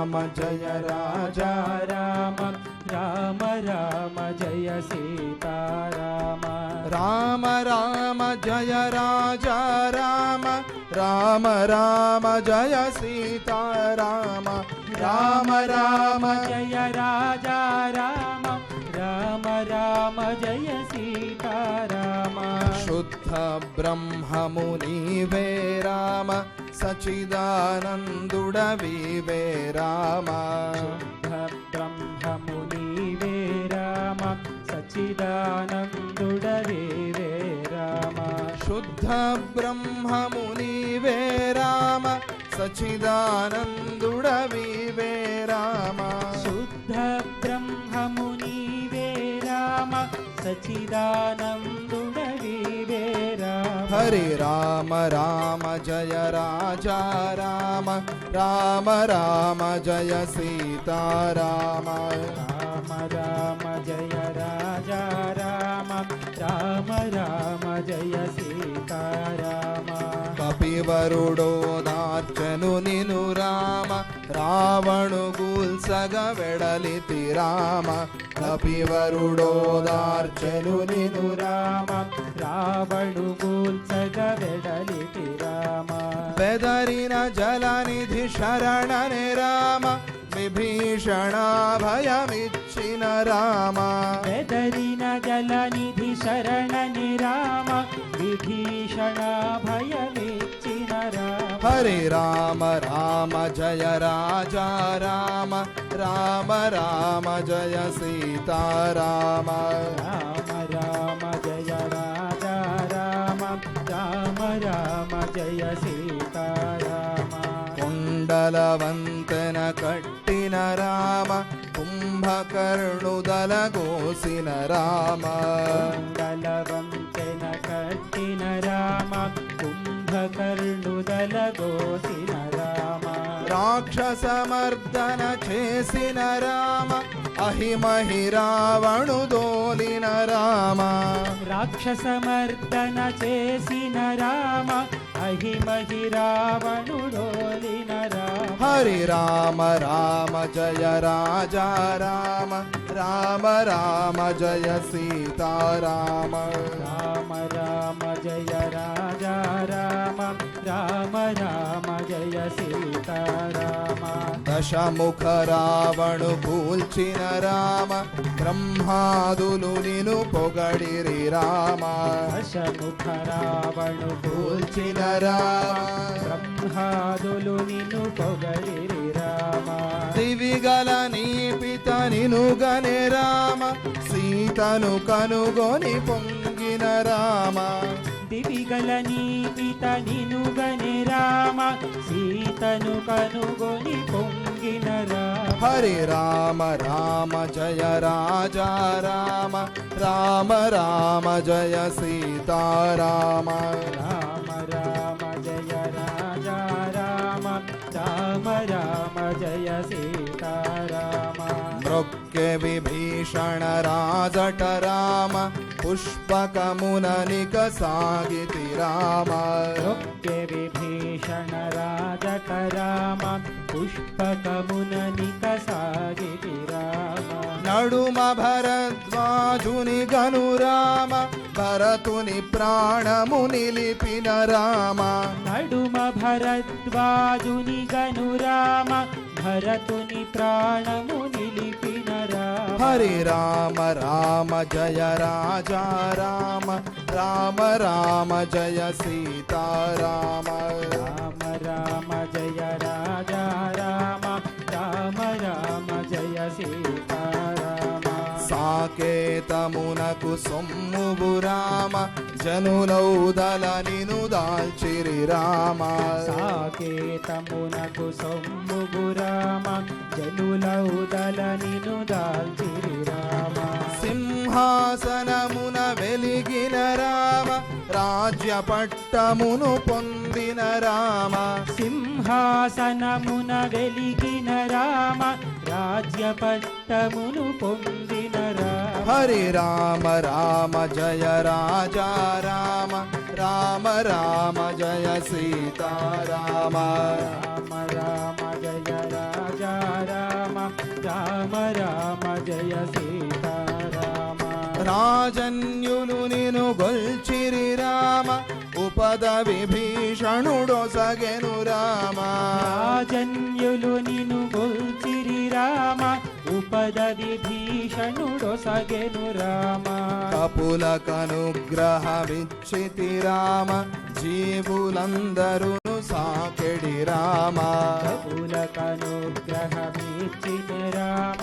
రామ జయ రాజా రామ రామ రామ జయ సీతారామ రామ రామ జయ రాజా రామ రామ రామ జయ సీతారామ రామ రామ జయ రాజా రామ రామ రామ జయ సీతారామ శుద్ధ బ్రహ్మమునివే రామ సచిదానందుడవివే రామ శుద్ధ బ్రహ్మమునివే రామ సచిదానందుడవివే రామ శుద్ధ బ్రహ్మమునివే రామ సచిదానందుడవివే రామ శుద్ధ బ్రహ్మమునివే రామ సచిదానందుడవివే రామ హరి రామ రామ జయ రాజా రామ రామ రామ జయ సీతారామ రామ రామ జయ రాజా రామ రామ రామ జయ సీతారామ కపివరుడోదార్చను నిను రామ రావణు గూల్సగ వెడలితి రామ కపివరుడోదార్చను నిను రామ రావణు గూల్సగ వెడలితి రామ బెదరిన జలనిధి శరణనే రామ విభీషణ భయమిచ్చిన రామ బెదరిన జలనిధి శరణని రామ విభీషణ భయమిచ్చిన రామ హరి రామ రామ జయ రాజా రామ రామ రామ జయ సీతారామ రామ రామ జయ రాజా రామ రామ రామ జయ సీతారామ కుండలవంతన కట్టిన రామ కుంభకర్ణుదల గోసిన రామ కుండలవంతన కట్టిన రామ కుంభకర్ణుదల గోసిన రామ రాక్షసమర్దన చేసిన రామ అహిమహి రావణు దోలిన రామ రాక్షసమర్దన చేసిన రామ అహిమహి రావణు డోలిన రామ హరి రామ రామ జయ రాజా రామ రామ రామ జయ సీతారామ రామ రామ జయ రాజా రామ రామ రామ జయ సీతారామ దశముఖ రావణు కూల్చిన రామ బ్రహ్మాదులు నిను పొగడిరి రామ దశముఖ రావణు కూల్చిన రామ బ్రహ్మాదులు నిను పొగడిరి రామ దివిగల నీపిత నిను గనే రామ సీతను కనుగొని పొంగిన రామ దివిగల నీపిత నిను గనే రామ సీతను కనుగొని పొంగిన రామ హరి రామ రామ జయ రాజా రామ రామ రామ జయ సీతారామ రామ రామ జయ రాజా రామ రామ రామ జయ సీతారామ మృక్కె విభీషణ రాజట రామ పుష్పకముననిక సాగితి రామ మృక్కె విభీషణ రాజట రామ పుష్పకముననిక సాగితి రామ నడుమ భరద్వాజుని గను రామ భరతుని ప్రాణము నిలిపిన రామ నడుమ భరద్వాజుని గను రామ భరతుని ప్రాణము నిలిపిన రామ హరి రామ రామ జయ రాజా రామ రామ రామ జయ సీతారామ రామ రామ జయ రాజా రామ రామ రామ జయ సీతారామ సాకేతమునకు సొమ్మువు రామ జనులౌదల నిను దాల్చిరి రామ సాకేతమునకు సొమ్మువు రామ జనులౌదల నిను దాల్చిరి రామ సింహాసనమున వెలిగిన రామ రాజ్య పట్టమును పొందిన రామ సింహాసనమున వెలిగిన రామ రాజ్య పట్టమును పొందిన రామ హరి రామ రామ జయ రాజా రామ రామ రామ జయ సీతారామ రామ రామ జయ జయ రాజా రామ రామ రామ జయ సీతారామ రాజన్యులు నిను గొల్చిరి రామ ఉపద విభీషణుడొసగెను రామ రాజన్యులు నిను గొల్చిరి రామ ఉపద విభీషణుడొసగెను రామ కపులకనుగ్రహమిచ్చితి రామ జీవులందరూ సాకెడి రామ కపులకనుగ్రహమిచ్చితి రామ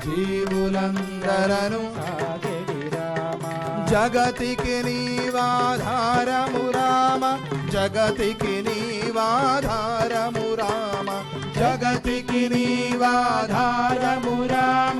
జీవులందరూ సాకెడి రామ జగతికి నీవాధారము రామ జగతికి నీవాధారము రామ జగతికి నీవాధారము రామ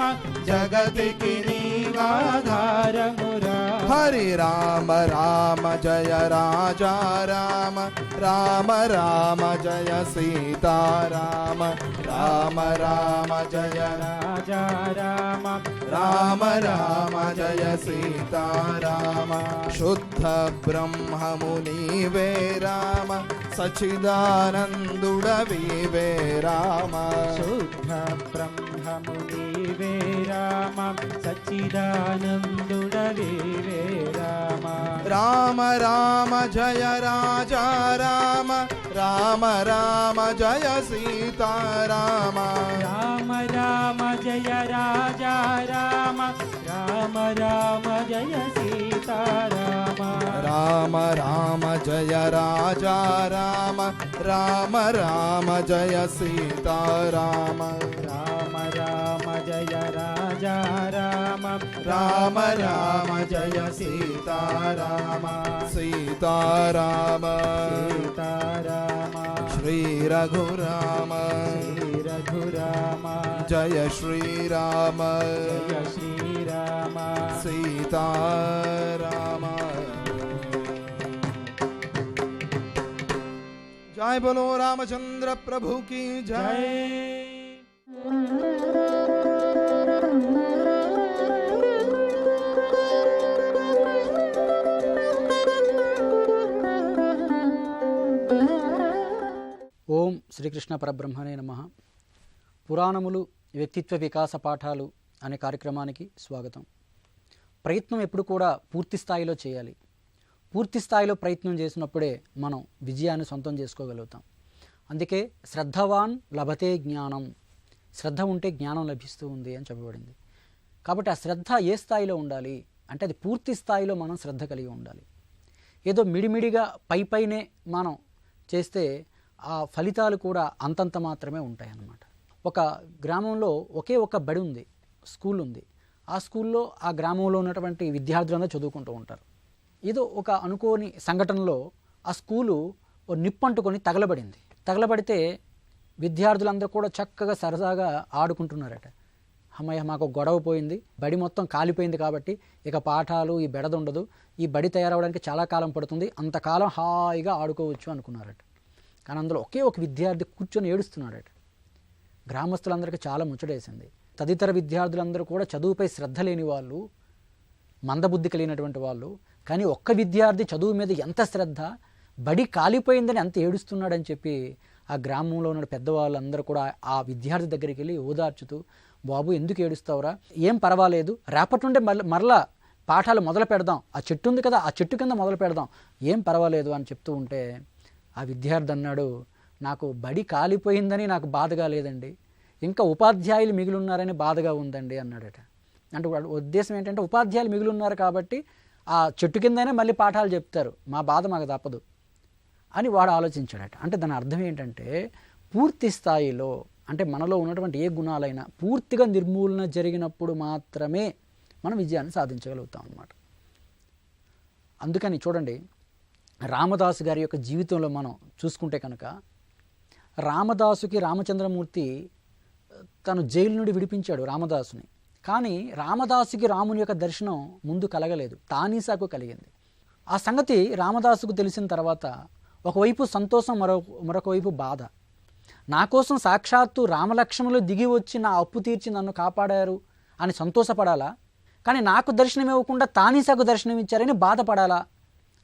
జగతికి నీవాధారము రామ హరి రామ రామ జయ రాజా రామ రామ రామ జయ సీతారామ రామ రామ జయ రాజా రామ రామ రామ జయ సీతారామ శుద్ధ బ్రహ్మము నీవే రామ సచిదానందుడవీవే రామ శుద్ధ బ్రహ్మము నీవే రామ సచిదానందుడవీవే రామ రామ రామ జయ రాజా రామ రామ రామ జయ సీతారామ రామ రామ జయ రాజా రామ రామ రామ జయ సీతారామ రామ రామ జయ రాజా రామ రామ రామ జయ సీతారామ రామ రామ జయ రాజా రామ రామ రామ జయ సీతారామ సీతారామ సీతారామ శ్రీ రఘురామ శ్రీ రఘురామ జయ శ్రీరామ జయ శ్రీరామ సీతారామ जय बोलो रामचंद्र प्रभु की जय। ఓం శ్రీకృష్ణ పరబ్రహ్మణే నమః. పురాణములు వ్యక్తిత్వ వికాస పాఠాలు అనే కార్యక్రమానికి స్వాగతం. ప్రయత్నం ఎప్పుడు కూడా పూర్తి స్థాయిలో చేయాలి. పూర్తి స్థాయిలో ప్రయత్నం చేసినప్పుడే మనం విజయాన్ని సొంతం చేసుకోగలుగుతాం. అందుకే శ్రద్ధవాన్ లభతే జ్ఞానం, శ్రద్ధ ఉంటే జ్ఞానం లభిస్తూ ఉంది అని చెప్పబడింది. కాబట్టి ఆ శ్రద్ధ ఏ స్థాయిలో ఉండాలి అంటే అది పూర్తి స్థాయిలో మనం శ్రద్ధ కలిగి ఉండాలి. ఏదో మిడిమిడిగా పైనే మనం చేస్తే ఆ ఫలితాలు కూడా అంతంత మాత్రమే ఉంటాయి అన్నమాట. ఒక గ్రామంలో ఒకే ఒక బడి ఉంది, స్కూల్ ఉంది. ఆ స్కూల్లో ఆ గ్రామంలో ఉన్నటువంటి విద్యార్థులందరూ చదువుకుంటూ ఉంటారు. ఏదో ఒక అనుకోని సంఘటనలో ఆ స్కూలు నిప్పంటుకొని తగలబడింది. తగలబడితే విద్యార్థులందరూ కూడా చక్కగా సరదాగా ఆడుకుంటున్నారట. అమ్మయ్య మాకు గొడవ పోయింది, బడి మొత్తం కాలిపోయింది కాబట్టి ఇక పాఠాలు ఈ బెడదుండదు, ఈ బడి తయారవడానికి చాలా కాలం పడుతుంది, అంతకాలం హాయిగా ఆడుకోవచ్చు అనుకున్నారట. కానీ అందులో ఒకే ఒక విద్యార్థి కూర్చొని ఏడుస్తున్నాడట. గ్రామస్తులందరికీ చాలా ముచ్చటేసింది. తదితర విద్యార్థులందరూ కూడా చదువుపై శ్రద్ధ లేని వాళ్ళు, మందబుద్ధి కలిగినటువంటి వాళ్ళు. కానీ ఒక్క విద్యార్థి చదువు మీద ఎంత శ్రద్ధ, బడి కాలిపోయిందని అంత ఏడుస్తున్నాడని చెప్పి ఆ గ్రామంలో ఉన్న పెద్దవాళ్ళందరూ కూడా ఆ విద్యార్థి దగ్గరికి వెళ్ళి ఓదార్చుతూ, బాబు ఎందుకు ఏడుస్తావురా, ఏం పర్వాలేదు, రేపటి నుండి మరలా పాఠాలు మొదలు పెడదాం, ఆ చెట్టు ఉంది కదా ఆ చెట్టు కింద మొదలు పెడదాం, ఏం పర్వాలేదు అని చెప్తూ ఉంటే ఆ విద్యార్థి అన్నాడు, నాకు బడి కాలిపోయిందని నాకు బాధగా లేదండి, ఇంకా ఉపాధ్యాయులు మిగిలిన్నారని బాధగా ఉందండి అన్నాడట. అంటే వాడు ఉద్దేశం ఏంటంటే ఉపాధ్యాయులు మిగిలిన్నారు కాబట్టి ఆ చెట్టు కిందనే మళ్ళీ పాఠాలు చెప్తారు, మా బాధ మాకు తప్పదు అని వాడు ఆలోచించాడట. అంటే దాని అర్థం ఏంటంటే పూర్తి స్థాయిలో అంటే మనలో ఉన్నటువంటి ఏ గుణాలైనా పూర్తిగా నిర్మూలన జరిగినప్పుడు మాత్రమే మనం విజయాన్ని సాధించగలుగుతాం అన్నమాట. అందుకని చూడండి, రామదాసు గారి యొక్క జీవితంలో మనం చూసుకుంటే కనుక, రామదాసుకి రామచంద్రమూర్తి తను జైలు నుండి విడిపించాడు రామదాసుని. కానీ రామదాసుకి రాముని యొక్క దర్శనం ముందు కలగలేదు, తానీసాకు కలిగింది. ఆ సంగతి రామదాసుకు తెలిసిన తర్వాత ఒకవైపు సంతోషం, మరొక వైపు బాధ. నా కోసం సాక్షాత్తు రామలక్ష్మణులు దిగి వచ్చి నా అప్పు తీర్చి నన్ను కాపాడారు అని సంతోషపడాలా, కానీ నాకు దర్శనం ఇవ్వకుండా తానీసాకు దర్శనం ఇచ్చారని బాధపడాలా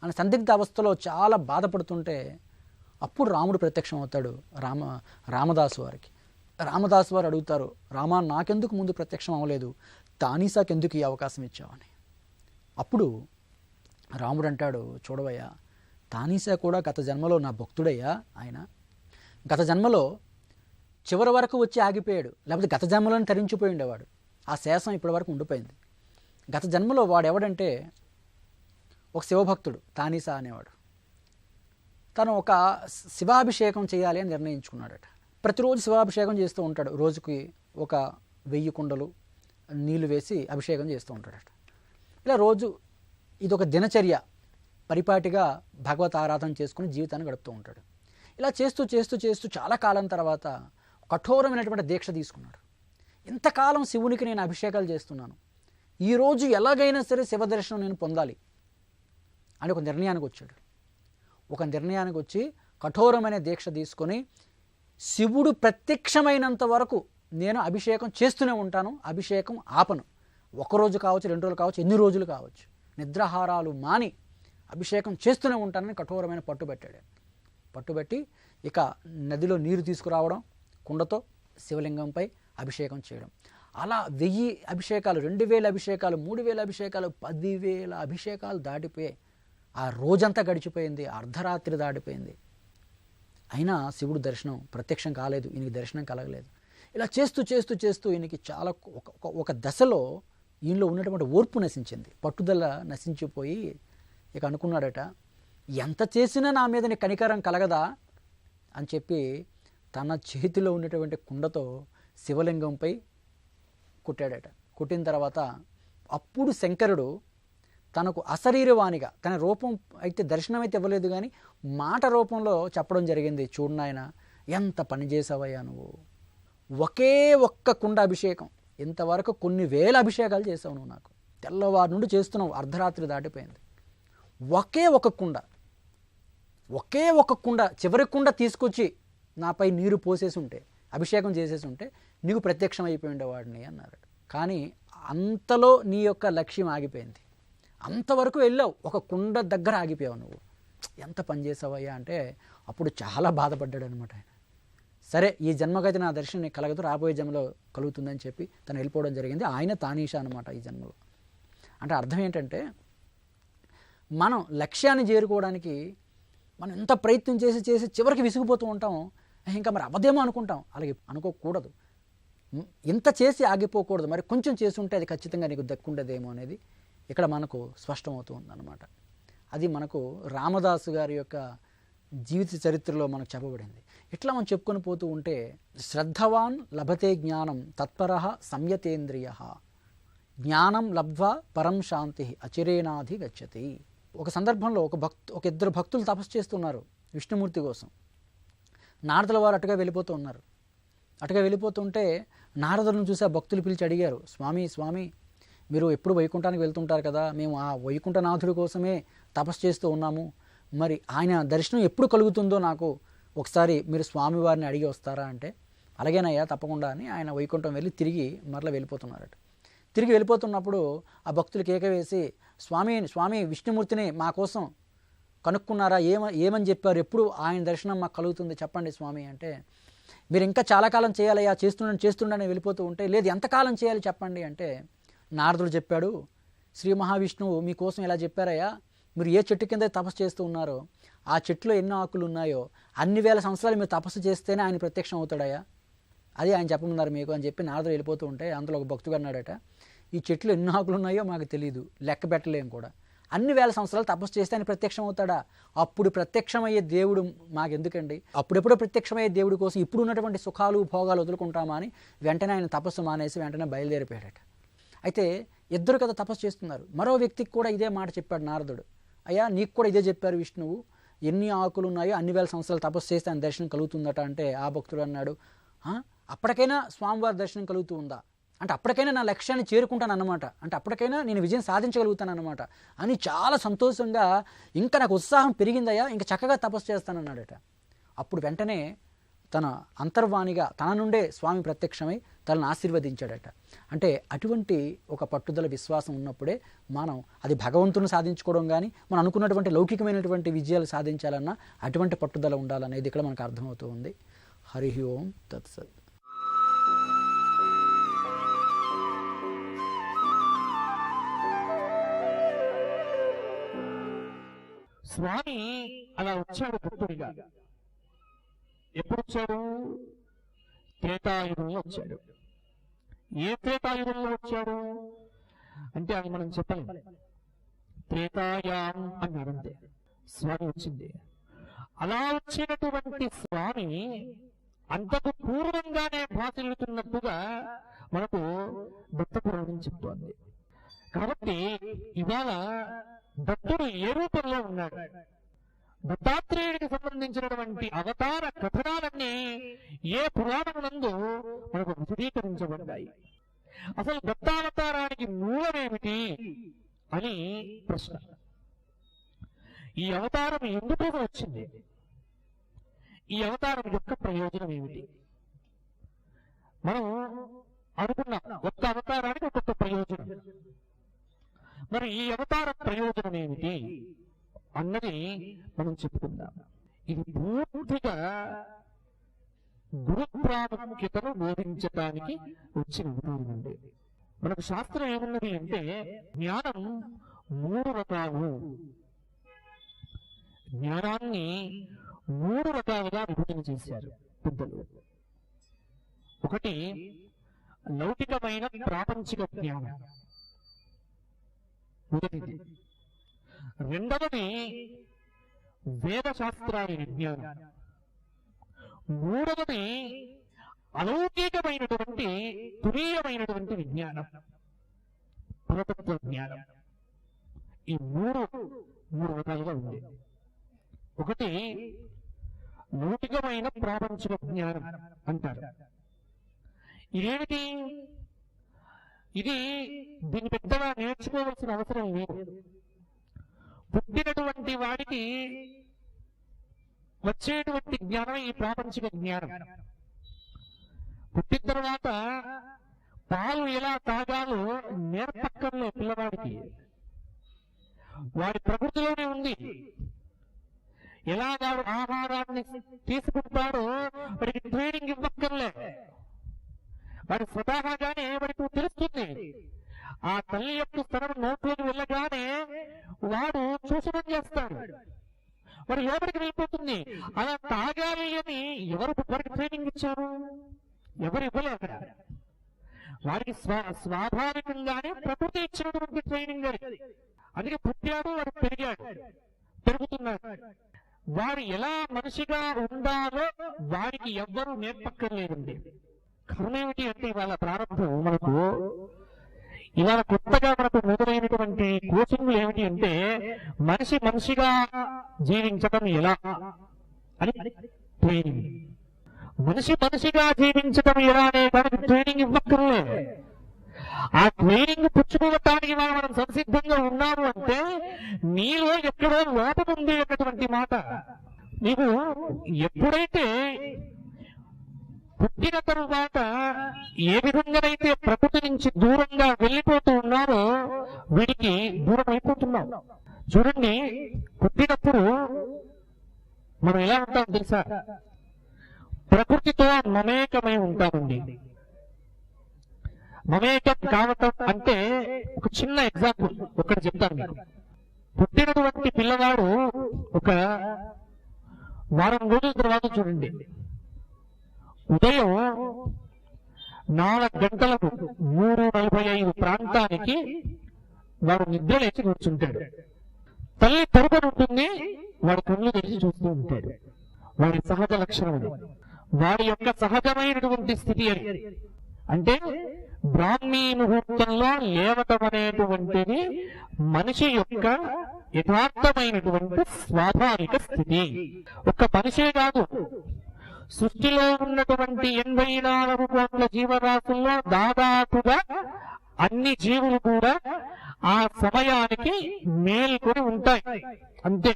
అని సందిగ్ధ అవస్థలో చాలా బాధపడుతుంటే అప్పుడు రాముడు ప్రత్యక్షం అవుతాడు రామదాసు వారికి. రామదాస్ వారు అడుగుతారు, రామా నాకెందుకు ముందు ప్రత్యక్షం అవ్వలేదు, తానీసాకి ఎందుకు ఈ అవకాశం ఇచ్చావని. అప్పుడు రాముడు అంటాడు, చూడవయ్యా, తానీసా కూడా గత జన్మలో నా భక్తుడయ్యా. ఆయన గత జన్మలో చివరి వరకు వచ్చి ఆగిపోయాడు, లేకపోతే గత జన్మలోనే తరించిపోయి ఉండేవాడు. ఆ శేషం ఇప్పటి వరకు ఉండిపోయింది. గత జన్మలో వాడు ఎవడంటే ఒక శివభక్తుడు, తానీసా అనేవాడు. తను ఒక శివాభిషేకం చేయాలి అని నిర్ణయించుకున్నాడట. ప్రతిరోజు శివాభిషేకం చేస్తూ ఉంటాడు. రోజుకి ఒక 1000 కుండలు నీళ్లు వేసి అభిషేకం చేస్తూ ఉంటాడట. ఇలా రోజు ఇదొక దినచర్య, పరిపాటిగా భగవత్ ఆరాధన చేసుకుని జీవితాన్ని గడుపుతూ ఉంటాడు. ఇలా చేస్తూ చేస్తూ చేస్తూ చాలా కాలం తర్వాత కఠోరమైనటువంటి దీక్ష తీసుకున్నాడు. ఇంతకాలం శివునికి నేను అభిషేకాలు చేస్తున్నాను, ఈరోజు ఎలాగైనా సరే శివ దర్శనం నేను పొందాలి అని ఒక నిర్ణయానికి వచ్చాడు. ఒక నిర్ణయానికి వచ్చి కఠోరమైన దీక్ష తీసుకొని శివుడు ప్రత్యక్షమైనంత వరకు నేను అభిషేకం చేస్తూనే ఉంటాను, అభిషేకం ఆపను. 1 రోజు కావచ్చు, 2 రోజులు కావచ్చు, ఎన్ని రోజులు కావచ్చు, నిద్రాహారాలు మాని అభిషేకం చేస్తూనే ఉంటానని కఠోరమైన పట్టుబట్టాడు. పట్టుబట్టి ఇక నదిలో నీరు తీసుకురావడం, కుండతో శివలింగంపై అభిషేకం చేయడం. అలా 1000 అభిషేకాలు, 2000 అభిషేకాలు, 3000 అభిషేకాలు, 10,000 అభిషేకాలు దాటిపోయాయి. ఆ రోజంతా గడిచిపోయింది, అర్ధరాత్రి దాటిపోయింది. అయినా శివుడు దర్శనం ప్రత్యక్షం కాలేదు, ఈయనకి దర్శనం కలగలేదు. ఇలా చేస్తూ చేస్తూ చేస్తూ ఈయనకి చాలా ఒక దశలో ఈయనలో ఉన్నటువంటి ఓర్పు నశించింది, పట్టుదల నశించిపోయి ఇక అనుకున్నాడట, ఎంత చేసినా నా మీద నీ కనికరం కలగదా అని చెప్పి తన చేతిలో ఉన్నటువంటి కుండతో శివలింగంపై కుట్టాడట. కుట్టిన తర్వాత అప్పుడు శంకరుడు తనకు అశరీరవాణిగా, తన రూపం అయితే దర్శనం అయితే ఇవ్వలేదు కానీ మాట రూపంలో చెప్పడం జరిగింది, చూడు నాయన ఎంత పని చేసావయ్యా నువ్వు, ఒకే ఒక్క కుండ అభిషేకం, ఇంతవరకు కొన్ని వేల అభిషేకాలు చేసావు నువ్వు, నాకు తెల్లవారు నుండి చేస్తున్నావు, అర్ధరాత్రి దాటిపోయింది, ఒకే ఒక కుండ చివరి కుండ తీసుకొచ్చి నాపై నీరు పోసేసి ఉంటే, అభిషేకం చేసేసి ఉంటే నీకు ప్రత్యక్షం అయిపోయి ఉండేవాడిని అన్నారు. కానీ అంతలో నీ యొక్క లక్ష్యం ఆగిపోయింది, అంతవరకు వెళ్ళావు, ఒక కుండ దగ్గర ఆగిపోయావు, నువ్వు ఎంత పని చేసావయ్యా అంటే అప్పుడు చాలా బాధపడ్డాడు అనమాట ఆయన. సరే, ఈ జన్మకైతే నా దర్శనం నీకు కలగదు, రాబోయే జన్మలో కలుగుతుందని చెప్పి తను వెళ్ళిపోవడం జరిగింది. ఆయన తానీషా అనమాట ఈ జన్మలో. అంటే అర్థం ఏంటంటే, మనం లక్ష్యాన్ని చేరుకోవడానికి మనం ఎంత ప్రయత్నం చేసి చేసి చివరికి విసిగిపోతూ ఉంటాం, ఇంకా మరి అబద్ధమో అనుకుంటాం. అలాగే అనుకోకూడదు, ఇంత చేసి ఆగిపోకూడదు, మరి కొంచెం చేసి ఉంటే అది ఖచ్చితంగా నీకు దక్కుండదేమో అనేది ఇక్కడ మనకు స్పష్టమవుతుంది అన్నమాట. అది మనకు రామదాసు గారి యొక్క జీవిత చరిత్రలో మనకు చెప్పబడింది. ఇట్లా మనం చెప్పుకొని పోతూ ఉంటే, శ్రద్ధవాన్ లభతే జ్ఞానం తత్పరః సంయతేంద్రియ జ్ఞానం లబ్ధ్వా పరం శాంతి అచిరేనాధి గచ్చతి. ఒక సందర్భంలో ఒక ఇద్దరు భక్తులు తపస్సు చేస్తున్నారు విష్ణుమూర్తి కోసం. నారదుల వారు అటుగా వెళ్ళిపోతూ ఉన్నారు. అటుగా వెళ్ళిపోతుంటే నారదులను చూసి ఆ భక్తులు పిలిచి అడిగారు, స్వామి మీరు ఎప్పుడు వైకుంఠానికి వెళ్తుంటారు కదా, మేము ఆ వైకుంఠనాథుడి కోసమే తపస్సు చేస్తూ ఉన్నాము, మరి ఆయన దర్శనం ఎప్పుడు కలుగుతుందో నాకు ఒకసారి మీరు స్వామివారిని అడిగి వస్తారా అంటే, అలాగేనయ్యా తప్పకుండా అని ఆయన వైకుంఠం వెళ్ళి తిరిగి మరలా వెళ్ళిపోతున్నారట. తిరిగి వెళ్ళిపోతున్నప్పుడు ఆ భక్తులు కేక వేసి, స్వామి విష్ణుమూర్తిని మా కోసం కనుక్కున్నారా, ఏమని చెప్పారు, ఎప్పుడు ఆయన దర్శనం మాకు కలుగుతుంది చెప్పండి స్వామి అంటే, మీరు ఇంకా చాలా కాలం చేయాలయ్యా, చేస్తుండని వెళ్ళిపోతూ ఉంటే, లేదు ఎంతకాలం చేయాలి చెప్పండి అంటే, నారదుడు చెప్పాడు, శ్రీ మహావిష్ణువు మీకోసం ఇలా చెప్పారయ్యా, మీరు ఏ చెట్టు కింద తపస్సు చేస్తూ ఉన్నారో ఆ చెట్టులో ఎన్ని ఆకులు ఉన్నాయో అన్ని వేల సంవత్సరాలు మీరు తపస్సు చేస్తేనే ఆయన ప్రత్యక్షం అవుతాడయ్యా, అది ఆయన చెప్పమన్నారు మీకు అని చెప్పి నారదుడు వెళ్ళిపోతూ ఉంటే, అందులో ఒక భక్తుడు అన్నాడట, ఈ చెట్లు ఎన్ని ఆకులు ఉన్నాయో మాకు తెలియదు, లెక్క పెట్టలేము కూడా, అన్ని వేల సంవత్సరాలు తపస్సు చేస్తే ఆయన ప్రత్యక్షం అవుతాడా, అప్పుడు ప్రత్యక్షమయ్యే దేవుడు మాకెందుకండి, అప్పుడెప్పుడో ప్రత్యక్షమయ్యే దేవుడి కోసం ఇప్పుడు ఉన్నటువంటి సుఖాలు భోగాలు వదులుకుంటామా అని వెంటనే ఆయన తపస్సు మానేసి వెంటనే బయలుదేరిపోయాడట. అయితే ఇద్దరు కదా తపస్సు చేస్తున్నారు. మరో వ్యక్తికి కూడా ఇదే మాట చెప్పాడు నారదుడు, అయ్యా నీకు కూడా ఇదే చెప్పారు విష్ణువు, ఎన్ని ఆకులు ఉన్నాయో అన్ని వేల సంవత్సరాలు తపస్సు చేస్తే ఆయన దర్శనం కలుగుతుందట అంటే, ఆ భక్తుడు అన్నాడు, అప్పటికైనా స్వామివారి దర్శనం కలుగుతూ ఉందా అంటే, అప్పటికైనా నా లక్ష్యాన్ని చేరుకుంటాను అన్నమాట, అంటే అప్పటికైనా నేను విజయం సాధించగలుగుతాను అన్నమాట అని చాలా సంతోషంగా, ఇంకా నాకు ఉత్సాహం పెరిగిందయ్యా, ఇంకా చక్కగా తపస్సు చేస్తానన్నాడట. అప్పుడు వెంటనే తన అంతర్వాణిగా తన నుండే స్వామి ప్రత్యక్షమై తనను ఆశీర్వదించాడట. అంటే అటువంటి ఒక పట్టుదల విశ్వాసం ఉన్నప్పుడే మనం అది భగవంతుని సాధించుకోవడం కానీ మనం అనుకున్నటువంటి లౌకికమైనటువంటి విజయాలు సాధించాలన్నా అటువంటి పట్టుదల ఉండాలనేది ఇక్కడ మనకు అర్థమవుతూ ఉంది. హరి ఓం తత్సత్. స్వామి అలా వచ్చాడు భక్తుడిగా. ఎప్పుడు వచ్చాడు? త్రేతాయుగంలో వచ్చాడు. ఏ త్రేతాయుగంలో వచ్చాడు అంటే అది మనం చెప్పలేం. త్రేతాయాం అన్నారంతే, స్వామి వచ్చింది. అలా వచ్చినటువంటి స్వామి అంతకు పూర్వంగానే భాషలుతున్నట్టుగా మనకు దత్తపురాణం చెప్తోంది. కాబట్టి ఇవాళ దత్తుడు ఏ రూపంలో ఉన్నాడు? దత్తాత్రేయుడికి సంబంధించినటువంటి అవతార కథనాలన్నీ ఏ పురాణమునందు మనకు విశదీకరించబడ్డాయి. అసలు దత్తావతారానికి మూలమేమిటి అని ప్రశ్న. ఈ అవతారం ఎందుకు వచ్చింది? ఈ అవతారం యొక్క ప్రయోజనం ఏమిటి? మనం అనుకున్నాం ఒక్క అవతారానికి ఒక్కొక్క ప్రయోజనం. మరి ఈ అవతార ప్రయోజనం ఏమిటి అన్నది మనం చెప్పుకుందాం. ఇది పూర్తిగా గురు ప్రాముఖ్యతను బోధించటానికి వచ్చిన అవతారం అండి. మనకు శాస్త్రం ఏమున్నది అంటే జ్ఞానం 3 రకాలు. జ్ఞానాన్ని 3 రకాలుగా విభజన చేశారు పెద్దలు. ఒకటి లౌకికమైన ప్రాపంచిక జ్ఞానం, మొదటిది. రెండవది వేద శాస్త్రాల విజ్ఞానం. మూడవది అలౌకికమైనటువంటి తురీయమైనటువంటి విజ్ఞానం, పరతత్వ జ్ఞానం. ఈ మూడు రకాలుగా ఉంది. ఒకటి లౌకికమైన ప్రాపంచిక జ్ఞానం అంటారు. ఇదేమిటి? దీన్ని పెద్దగా నేర్చుకోవాల్సిన అవసరం లేదు. పుట్టినటువంటి వాడికి వచ్చేటువంటి జ్ఞానం ఈ ప్రాపంచిక జ్ఞానం. పుట్టిన తర్వాత పాలు ఎలా తాగాలో నేర్పక్కర్లే పిల్లవాడికి, వాడి ప్రకృతిలోనే ఉంది. ఎలా వాడు ఆహారాన్ని తీసుకుంటాడో వాడికి ట్రైనింగ్ ఇవ్వక్కర్లే, వాడి స్వతహాగానే వాడికి తెలుస్తుంది. ఆ తల్లి యొక్క స్థలం నోట్లోకి వెళ్ళగానే వాడు చూసడం చేస్తాడు, వాడు ఎవరికి వెళ్ళిపోతుంది. అలా తాగాలి అని వారికి ట్రైనింగ్ ఇచ్చారు? ఎవరు ఇవ్వలే. అక్కడ వారికి స్వాభావికంగానే ప్రకృతి ఇచ్చినటువంటి ట్రైనింగ్ అది. అందుకే పుట్టాడు, వాడు పెరుగుతున్నాడు. వాడు ఎలా మనిషిగా ఉండాలో వారికి ఎవ్వరూ నేర్పక్కర్లేదండి. కారణం ఏమిటి అంటే ఇవాళ ప్రారంభం మనకు ఇవాళ కొత్తగా మనకు మొదలైనటువంటి కోచింగ్లు ఏమిటి అంటే మనిషిగా జీవించడం ఎలా అని ట్రైనింగ్. మనిషిగా జీవించడం ఎలా అనే దానికి ట్రైనింగ్ ఇవ్వక్కర్లే. ఆ ట్రైనింగ్ పుచ్చుకోవటానికి మనం సంసిద్ధంగా ఉన్నాము అంటే నీలో ఎక్కడో లోపం ఉంది అన్నటువంటి మాట. నీవు ఎప్పుడైతే పుట్టిన తరువాత ఏ విధంగానైతే ప్రకృతి నుంచి దూరంగా వెళ్ళిపోతూ ఉన్నారో వీడికి దూరం అయిపోతున్నాం. చూడండి, పుట్టినప్పుడు మనం ఎలా ఉంటాం తెలుసా? ప్రకృతితో మమేకమై ఉంటామండి. మమేకం కావటం అంటే ఒక చిన్న ఎగ్జాంపుల్ ఒకటి చెప్తాను మీకు. పుట్టినటువంటి పిల్లవాడు ఒక వారం రోజుల తర్వాత చూడండి, ఉదయం 4 గంటలకు 3:45 ప్రాంతానికి వాడు నిద్ర లేచి కూర్చుంటాడు. తల్లి తరపున ఉంటుంది, వాడు కళ్ళు తెరిచి చూస్తూ ఉంటాడు. వాడి సహజ లక్షణం అది, వాడి యొక్క సహజమైనటువంటి స్థితి అది. అంటే బ్రాహ్మీ ముహూర్తంలో లేవటం అనేటువంటిది మనిషి యొక్క యథార్థమైనటువంటి స్వాభావిక స్థితి. ఒక్క మనిషే కాదు, సృష్టిలో ఉన్నటువంటి 84 కోట్ల జీవరాశుల్లో దాదాపుగా అన్ని జీవులు కూడా ఆ సమయానికి మేల్కొని ఉంటాయి అంతే.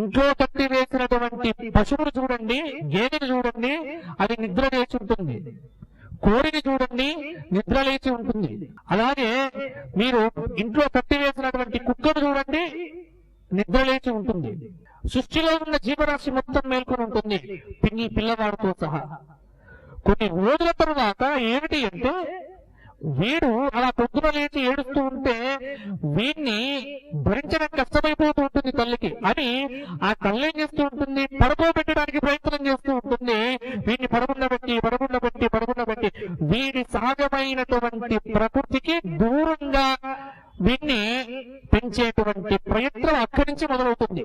ఇంట్లో కట్టి వేసినటువంటి పశువులు చూడండి, గేదెని చూడండి, అది నిద్ర లేచి ఉంటుంది. కోడిని చూడండి, నిద్ర లేచి ఉంటుంది. అలాగే మీరు ఇంట్లో కట్టి వేసినటువంటి కుక్కను చూడండి, నిద్ర లేచి ఉంటుంది. సృష్టిలో ఉన్న జీవరాశి మొత్తం మేల్కొని ఉంటుంది, పిల్లవాడితో సహా. కొన్ని రోజుల తర్వాత ఏమిటి అంటే వీడు అలా పొద్దున లేచి ఏడుస్తూ ఉంటే వీడిని భరించడం కష్టమైపోతూ ఉంటుంది తల్లికి అని ఆ తల్లి ఏం చేస్తూ ఉంటుంది, పడుకోబెట్టడానికి ప్రయత్నం చేస్తూ ఉంటుంది. వీడిని పడుకుండబెట్టి వీడి సహజమైనటువంటి ప్రకృతికి దూరంగా వీడిని పెంచేటువంటి ప్రయత్నం అక్కడి నుంచి మొదలవుతుంది.